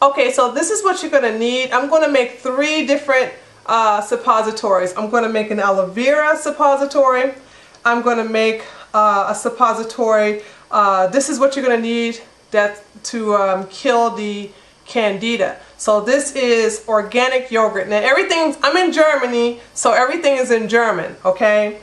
Okay, so this is what you're going to need. I'm going to make 3 different suppositories. I'm going to make an aloe vera suppository. I'm going to make a suppository. This is what you're going to need to kill the candida. So this is organic yogurt. Now I'm in Germany, so everything is in German, okay?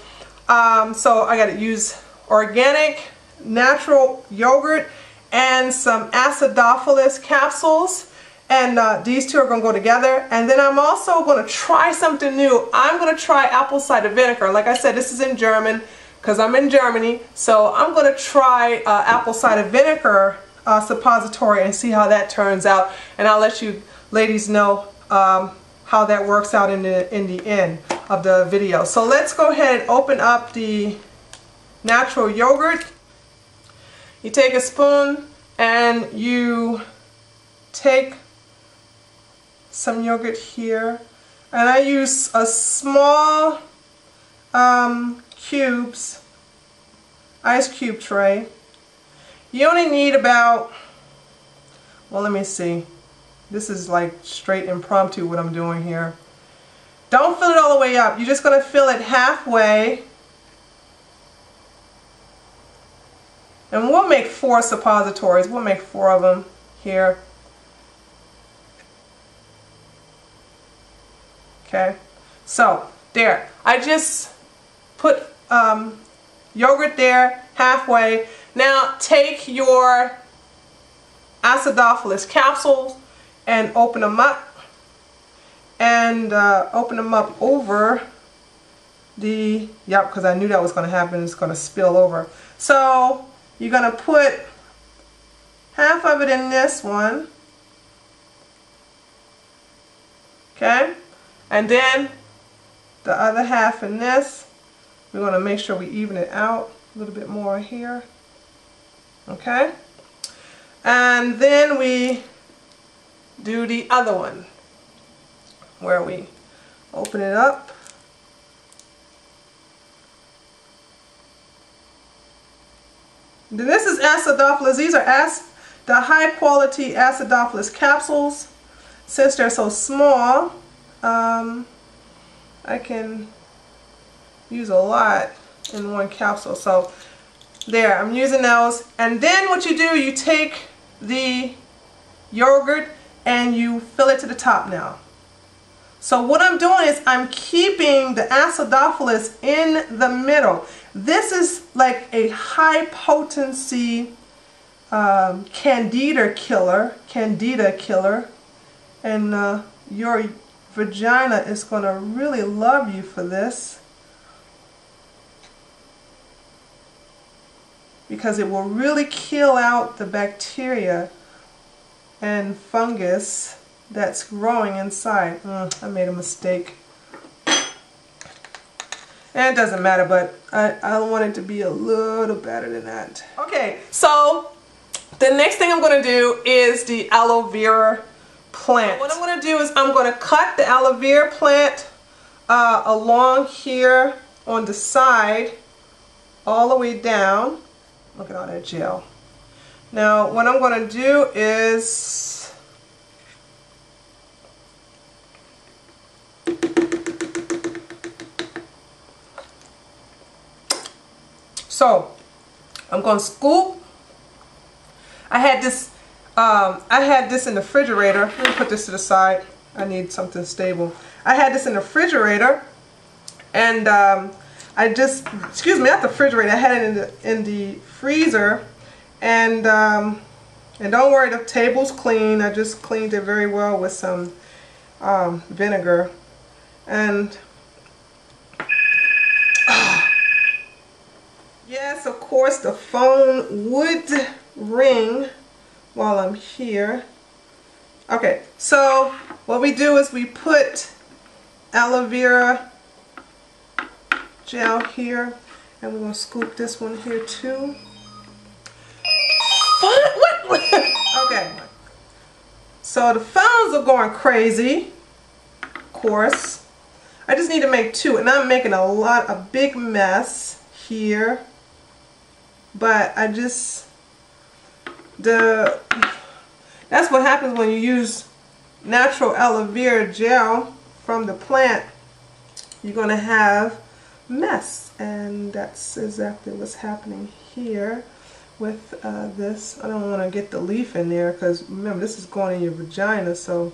So I got to use organic natural yogurt and some Acidophilus capsules, and these two are going to go together. And then I'm also going to try something new. I'm going to try apple cider vinegar. Like I said, this is in German because I'm in Germany, so I'm going to try apple cider vinegar suppository and see how that turns out, and I'll let you ladies know how that works out in the end of the video. So let's go ahead and open up the natural yogurt. You take a spoon and you take some yogurt here, and I use a small ice cube tray. You only need about, well, let me see. This is like straight impromptu what I'm doing here. Don't fill it all the way up. You're just going to fill it halfway. And we'll make 4 suppositories. We'll make 4 of them here. Okay. So, there. I just put yogurt there halfway. Now take your Acidophilus capsules and open them up, and open them up over the, because I knew that was going to happen. It's going to spill over. So you're going to put half of it in this one, okay, and then the other half in this. We're going to make sure we even it out a little bit more here. Okay, and then we do the other one where we open it up. Then this is Acidophilus. These are the high quality Acidophilus capsules. Since they're so small, I can use a lot in one capsule. So there, I'm using those. And then what you do, you take the yogurt and you fill it to the top now. So what I'm doing is I'm keeping the Acidophilus in the middle. This is like a high potency candida killer, and your vagina is going to really love you for this, because it will really kill out the bacteria and fungus that's growing inside. I made a mistake. And it doesn't matter, but I want it to be a little better than that. Okay, so the next thing I'm going to do is the aloe vera plant. What I'm going to do is I'm going to cut the aloe vera plant along here on the side all the way down. Look at all that gel. Now what I'm going to do is I'm going to scoop. I had this in the refrigerator. Let me put this to the side. I need something stable. I had this in the refrigerator, and I just, excuse me, not the refrigerator. I had it in the freezer, and don't worry, the table's clean. I just cleaned it very well with some vinegar, and yes, of course, the phone would ring while I'm here. Okay, so what we do is we put aloe vera gel here, and we're going to scoop this one here too. What? Okay, so the phones are going crazy, of course. I just need to make 2, and I'm making a big mess here, but I just, the That's what happens when you use natural aloe vera gel from the plant. You're going to have mess, and that's exactly what's happening here with this. I don't want to get the leaf in there because remember, this is going in your vagina, so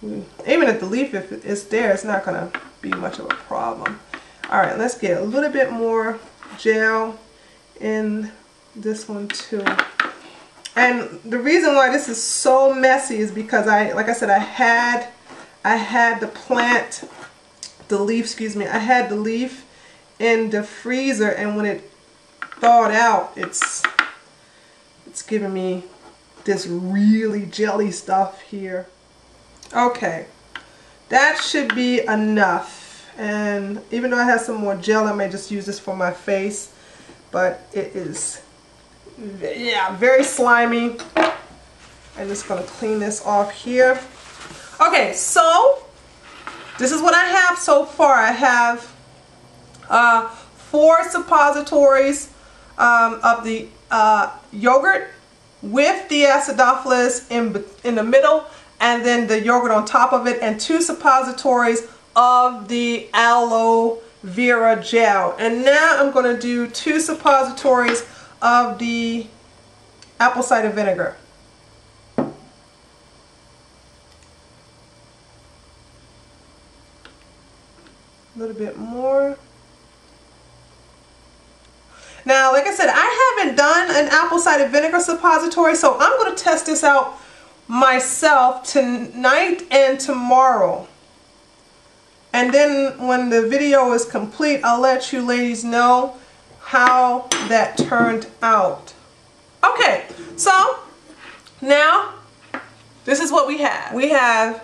even if the leaf, if it's there, it's not going to be much of a problem. Alright, let's get a little bit more gel in this one too. And the reason why this is so messy is because like I said, I had the plant, the leaf, excuse me, I had the leaf in the freezer, and when it thawed out, it's giving me this really jelly stuff here. Okay, that should be enough. And even though I have some more gel, I may just use this for my face, but it is, yeah, very slimy. I'm just going to clean this off here. Okay, so this is what I have so far. I have 4 suppositories of the yogurt with the acidophilus in the middle, and then the yogurt on top of it, and 2 suppositories of the aloe vera gel. And now I'm going to do 2 suppositories of the apple cider vinegar. A little bit more. Now, like I said, I haven't done an apple cider vinegar suppository, so I'm going to test this out myself tonight and tomorrow. And then when the video is complete, I'll let you ladies know how that turned out. Okay, so now this is what we have. We have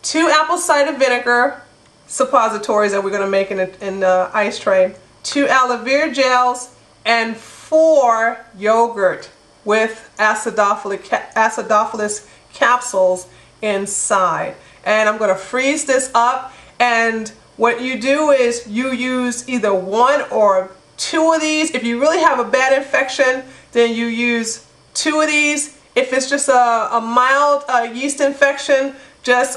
2 apple cider vinegar suppositories that we're going to make in the ice tray, 2 aloe vera gels, and 4 yogurt with Acidophilus capsules inside. And I'm going to freeze this up. And what you do is you use either 1 or 2 of these. If you really have a bad infection, then you use 2 of these. If it's just a mild yeast infection,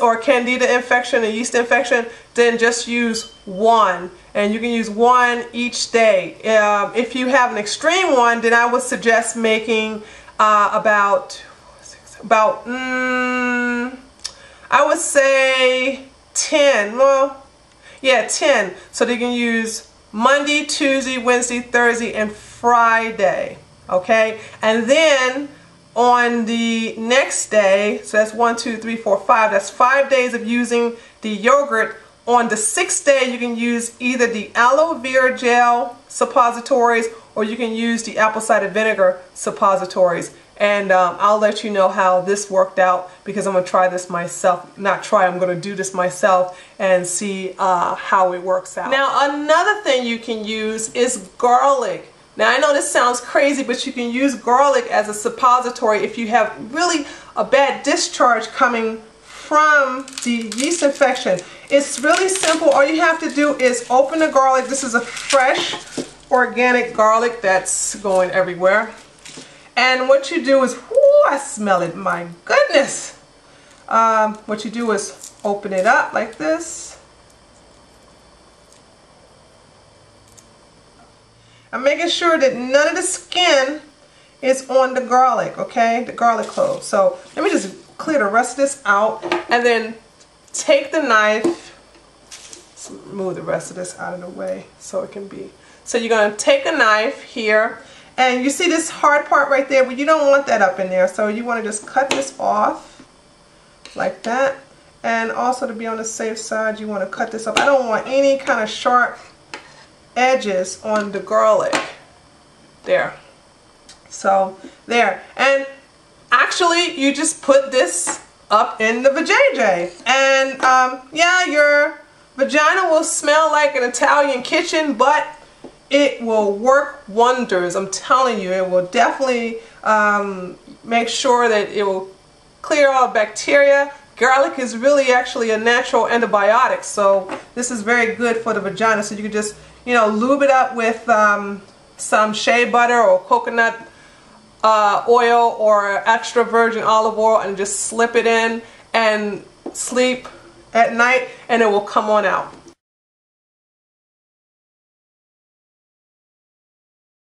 or candida infection, a yeast infection, then just use 1. And you can use 1 each day. If you have an extreme one, then I would suggest making about I would say 10. Well, yeah, 10. So they can use Monday, Tuesday, Wednesday, Thursday, and Friday. Okay, and then on the next day, so that's 1, 2, 3, 4, 5. That's 5 days of using the yogurt. On the 6th day, you can use either the aloe vera gel suppositories, or you can use the apple cider vinegar suppositories. And I'll let you know how this worked out, because I'm going to try this myself. Not try, I'm going to do this myself and see how it works out. Now, another thing you can use is garlic. Now, I know this sounds crazy, but you can use garlic as a suppository if you have really a bad discharge coming from the yeast infection. It's really simple. All you have to do is open the garlic. This is a fresh, organic garlic that's going everywhere. And what you do is, whoo, I smell it, my goodness. What you do is open it up like this. I'm making sure that none of the skin is on the garlic, okay? The garlic clove. So let me just clear the rest of this out, and then take the knife. Let's move the rest of this out of the way so it can be. So you're going to take a knife here. And you see this hard part right there, but you don't want that up in there. So you want to just cut this off like that. And also, to be on the safe side, you want to cut this up. I don't want any kind of sharp edges on the garlic. There. So there. And actually, you just put this up in the vajayjay. And yeah, your vagina will smell like an Italian kitchen, but it will work wonders. I'm telling you, it will definitely make sure that it will clear all bacteria. Garlic is really actually a natural antibiotic, so this is very good for the vagina. So you can just, you know, lube it up with some shea butter or coconut oil or extra virgin olive oil and just slip it in and sleep at night, and it will come on out.